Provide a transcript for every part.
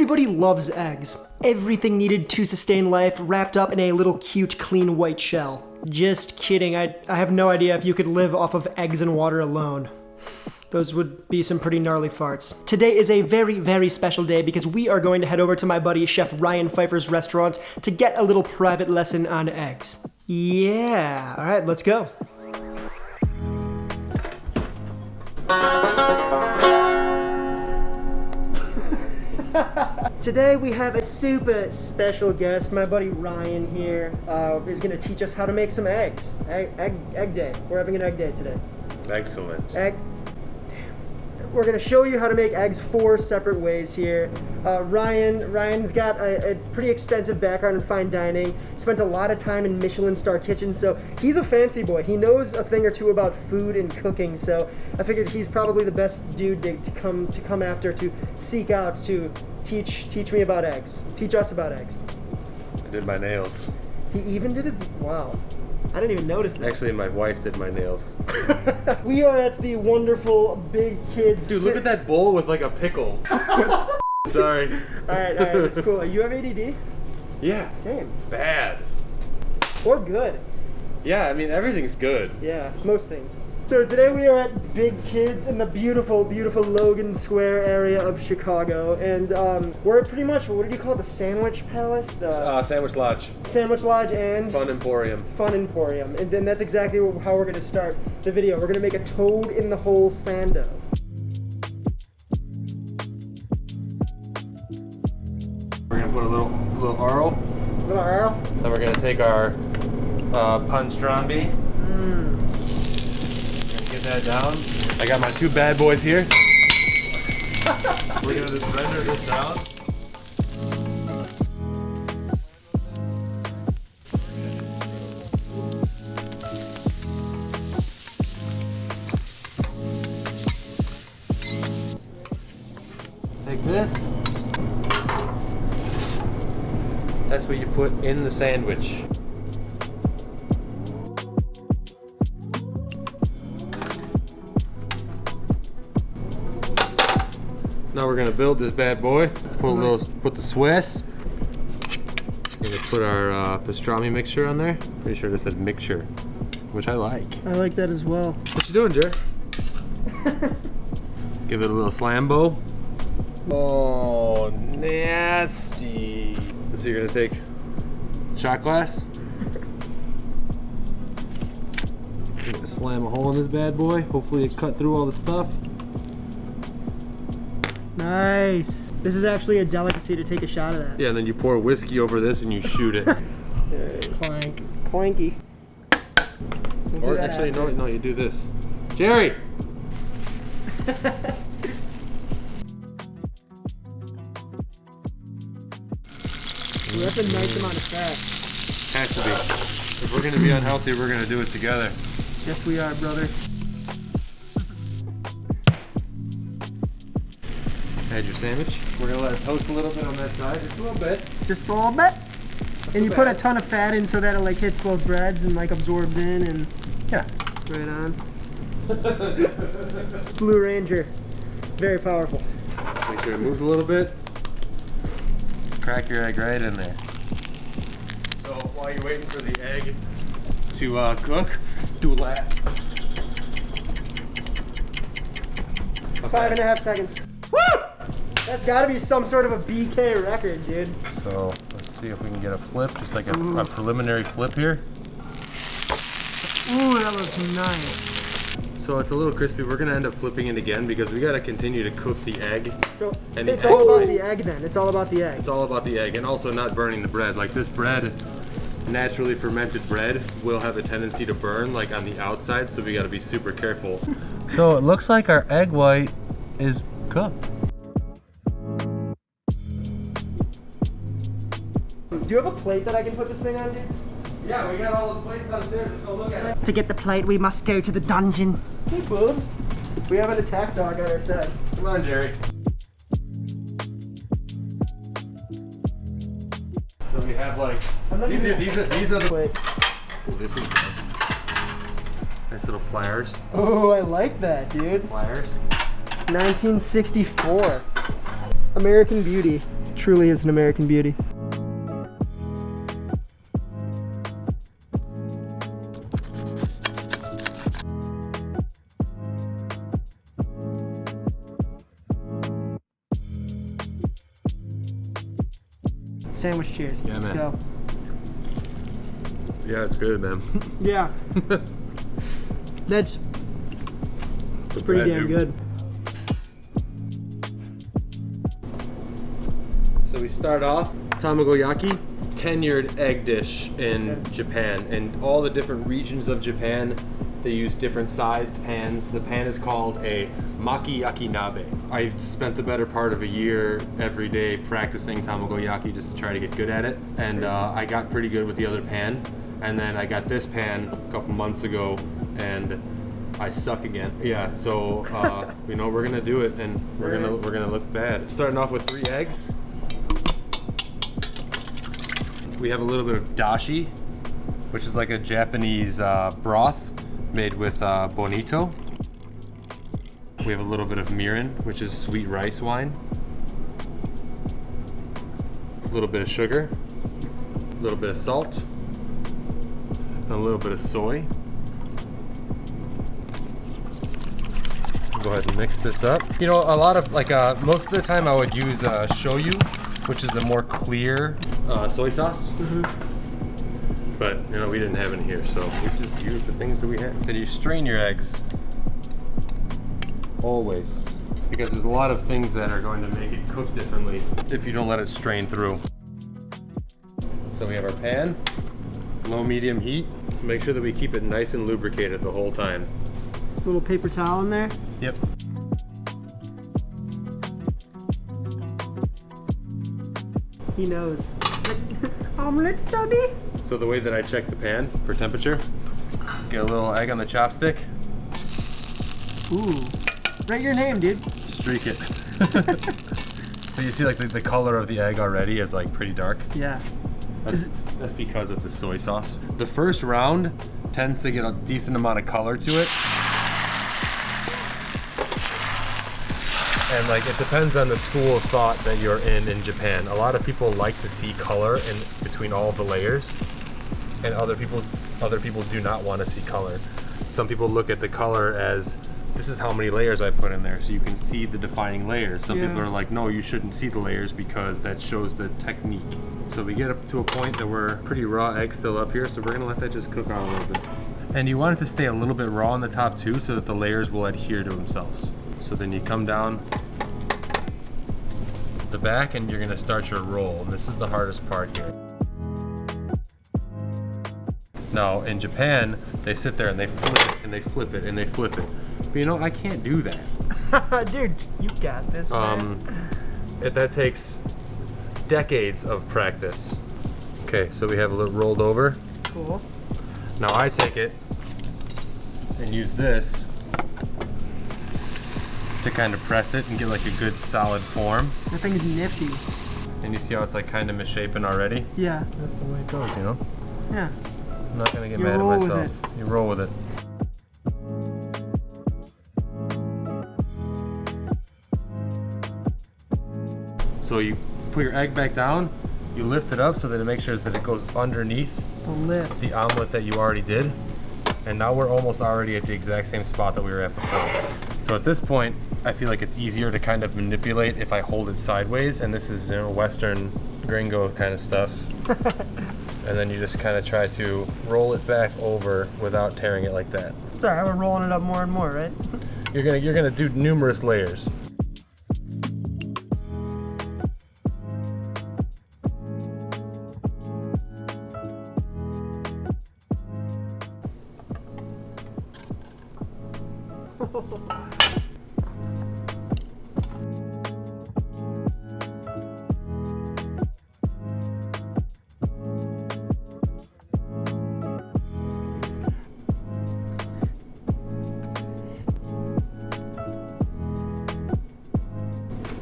Everybody loves eggs. Everything needed to sustain life wrapped up in a little cute, clean white shell. Just kidding, I have no idea if you could live off of eggs and water alone. Those would be some pretty gnarly farts. Today is a very, very special day because we are going to head over to my buddy Chef Ryan Pfeiffer's restaurant to get a little private lesson on eggs. Yeah, all right, let's go. Today we have a super special guest. My buddy Ryan here is going to teach us how to make some eggs. Egg day. We're having an egg day today. Excellent. We're going to show you how to make eggs 4 separate ways here. Ryan's got a pretty extensive background in fine dining. Spent a lot of time in Michelin Star kitchens, so he's a fancy boy. He knows a thing or two about food and cooking, so I figured he's probably the best dude to come after, to seek out, to teach me about eggs. Teach us about eggs. I did my nails. He even did his, wow. I didn't even notice that. Actually, my wife did my nails. We are at the wonderful Big Kids. Dude, look at that bowl with like a pickle. Sorry. All right, it's cool. You have ADD? Yeah. Same. Bad. Or good. Yeah, I mean, everything's good. Yeah, most things. So today we are at Big Kids in the beautiful, beautiful Logan Square area of Chicago. And we're at pretty much, what do you call it, the Sandwich Palace? Sandwich Lodge. Sandwich Lodge and? Fun Emporium. Fun Emporium. And then that's exactly how we're going to start the video. We're going to make a toad in the hole Sando. We're going to put a little Arl. Little Arl? Then we're going to take our pastrami. Get that down. I got my 2 bad boys here. We're gonna just render this down. Take this. That's what you put in the sandwich. Now we're gonna build this bad boy. Put the Swiss. We're gonna put our pastrami mixture on there. Pretty sure this said mixture, which I like. I like that as well. What you doing, Jer? Give it a little slambo. Oh, nasty. So you're gonna take a shot glass. Slam a hole in this bad boy. Hopefully it cut through all the stuff. Nice. This is actually a delicacy to take a shot of that. Yeah, and then you pour whiskey over this and you shoot it. Clank. Clanky. Or actually, no, you do this. Jerry! That's a nice amount of fat. Has to be. If we're gonna be unhealthy, we're gonna do it together. Yes, we are, brother. Add your sandwich. We're gonna let it toast a little bit on that side, just a little bit. Just a little bit? And you put a ton of fat in so that it like hits both breads and like absorbs in and Yeah. right on. Blue Ranger, very powerful. Make sure it moves a little bit. Crack your egg right in there. So while you're waiting for the egg to cook, do a lap. Okay. 5.5 seconds. Woo! That's gotta be some sort of a BK record, dude. So let's see if we can get a flip, just like a preliminary flip here. Ooh, that looks nice. So it's a little crispy. We're gonna end up flipping it again because we gotta continue to cook the egg. So and it's all about the egg then. It's all about the egg. It's all about the egg and also not burning the bread. Like this bread, naturally fermented bread will have a tendency to burn like on the outside, so we gotta be super careful. So it looks like our egg white is cooked. Do you have a plate that I can put this thing on, dude? Yeah, we got all those plates downstairs. Let's go look at it. To get the plate, we must go to the dungeon. Hey, boobs. We have an attack dog on our side. Come on, Jerry. So we have like these are the plate. Oh, this is nice. Nice little flowers. Oh, I like that, dude. Flowers. 1964. American Beauty. truly is an American beauty. Sandwich cheers. Yeah, Let's man. go. Yeah, it's good, man. Yeah. That's pretty damn good. So we start off Tamagoyaki, tenured egg dish in Japan. And all the different regions of Japan, they use different sized pans. The pan is called a makiyaki nabe. I spent the better part of a year every day practicing Tamagoyaki just to try to get good at it. And I got pretty good with the other pan. And then I got this pan a couple months ago and I suck again. Yeah, so we know we're gonna do it and we're gonna look bad. Starting off with 3 eggs. We have a little bit of dashi, which is like a Japanese broth made with bonito. We have a little bit of mirin, which is sweet rice wine. A little bit of sugar, a little bit of salt, and a little bit of soy. Go ahead and mix this up. You know, a lot of, like, most of the time I would use shoyu, which is the more clear soy sauce. But, you know, we didn't have any here, so we just use the things that we have. Then you strain your eggs. Always. Because there's a lot of things that are going to make it cook differently if you don't let it strain through. So we have our pan, low medium heat. Make sure that we keep it nice and lubricated the whole time. Little paper towel in there. Yep. He knows. Omelet, Daddy? So the way that I check the pan for temperature, get a little egg on the chopstick. Ooh. Write your name, dude. Streak it. So you see like the color of the egg already is like pretty dark. Yeah. That's because of the soy sauce. The first round tends to get a decent amount of color to it. And like it depends on the school of thought that you're in Japan. A lot of people like to see color in between all of the layers, and other people do not want to see color. Some people look at the color as this is how many layers I put in there, so you can see the defining layers. Some people are like, no, you shouldn't see the layers because that shows the technique. So we get up to a point that we're pretty raw egg still up here, so we're gonna let that just cook on a little bit. And you want it to stay a little bit raw on the top too, so that the layers will adhere to themselves. So then you come down the back and you're gonna start your roll. And this is the hardest part here. Now in Japan, they sit there and they flip it and they flip it and they flip it. But you know, I can't do that. Dude, you got this, man. That takes decades of practice. Okay, so we have a little rolled over. Cool. Now I take it and use this to kind of press it and get like a good solid form. That thing's nifty. And you see how it's like kind of misshapen already? Yeah. That's the way it goes, you know? Yeah. I'm not gonna get You mad at roll with myself. You roll with it. So you put your egg back down, you lift it up so that it makes sure that it goes underneath the omelet that you already did. And now we're almost already at the exact same spot that we were at before. So at this point, I feel like it's easier to kind of manipulate if I hold it sideways, and this is, you know, Western gringo kind of stuff. And then you just kind of try to roll it back over without tearing it like that. It's alright, we're rolling it up more and more, right? You're gonna do numerous layers.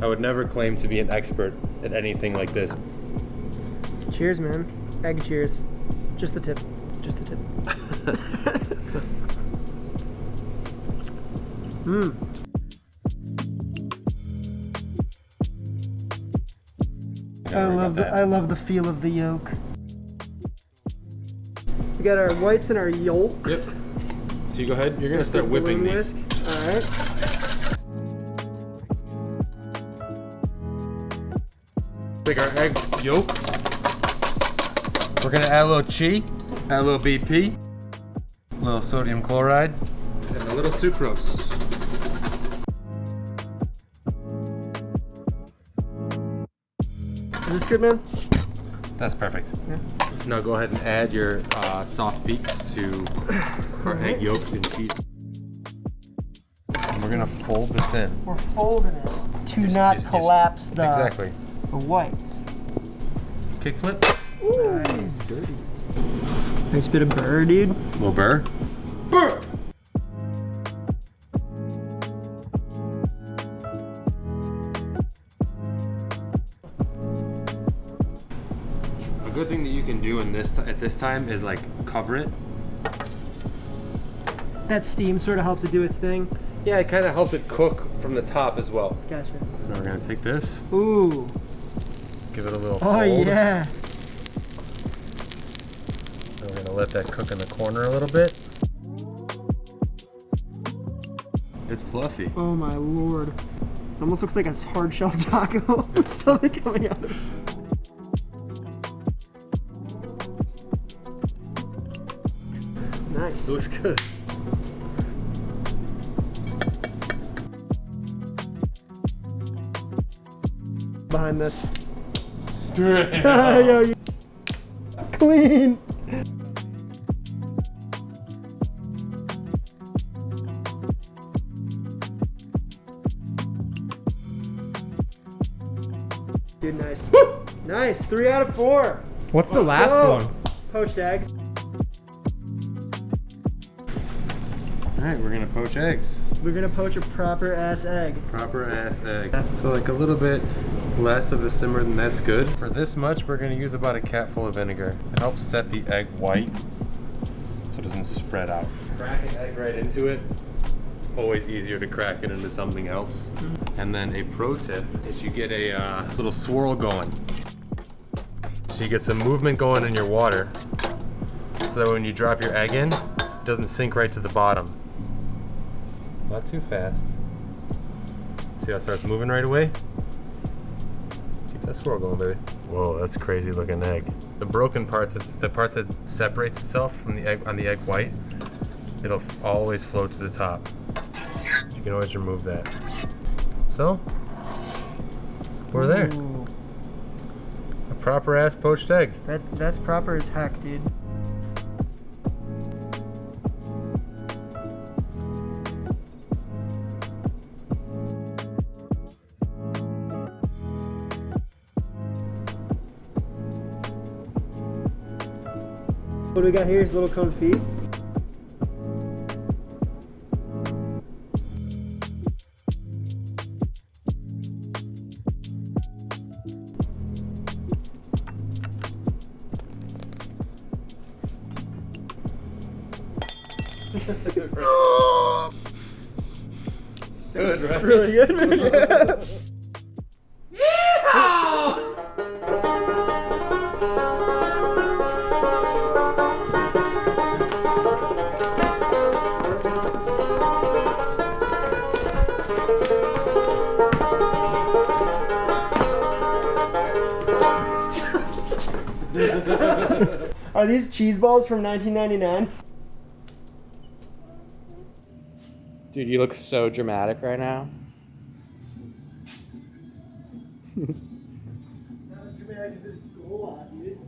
I would never claim to be an expert at anything like this. Cheers, man. Egg cheers. Just the tip. Just the tip. I love the feel of the yolk. We got our whites and our yolks. Yep. So you go ahead. You're gonna start whipping these. All right. Take our egg yolks. We're gonna add a little chi, add a little BP, a little sodium chloride, and a little sucrose. Is this good, man? That's perfect. Yeah. Now go ahead and add your soft peaks to our egg yolks and cheese. And we're gonna fold this in. We're folding it to not collapse the whites. Kickflip. Ooh, nice. Dirty. Nice bit of burr, dude. A little burr. Burr! A good thing that you can do at this time is like cover it. That steam sort of helps it do its thing. Yeah, it kind of helps it cook from the top as well. Gotcha. So now we're gonna take this. Ooh. Give it a little fold. Oh yeah. And we're gonna let that cook in the corner a little bit. It's fluffy. Oh my lord. It almost looks like a hard shell taco with something coming out of it. Nice. It looks good. Behind this. Yo, you clean. Dude, nice. Woo! Nice. 3 out of 4. What's the last one? Poached eggs. All right, we're gonna poach eggs. We're gonna poach a proper ass egg. Proper ass egg. So like a little bit less of a simmer than that's good. For this much, we're gonna use about a capful of vinegar. It helps set the egg white so it doesn't spread out. Crack an egg right into it. Always easier to crack it into something else. And then a pro tip is you get a little swirl going. So you get some movement going in your water so that when you drop your egg in, it doesn't sink right to the bottom. Not too fast. See how it starts moving right away? Keep that swirl going, baby. Whoa, that's crazy looking egg. The broken parts, the part that separates itself from the egg on the egg white, it'll always float to the top. You can always remove that. So, we're there. Ooh. A proper ass poached egg. That's proper as heck, dude. What do we got here is little confit. Good, right? Really good, man. Yeah. Are these cheese balls from 1999? Dude, you look so dramatic right now. Not as dramatic as this gola, dude.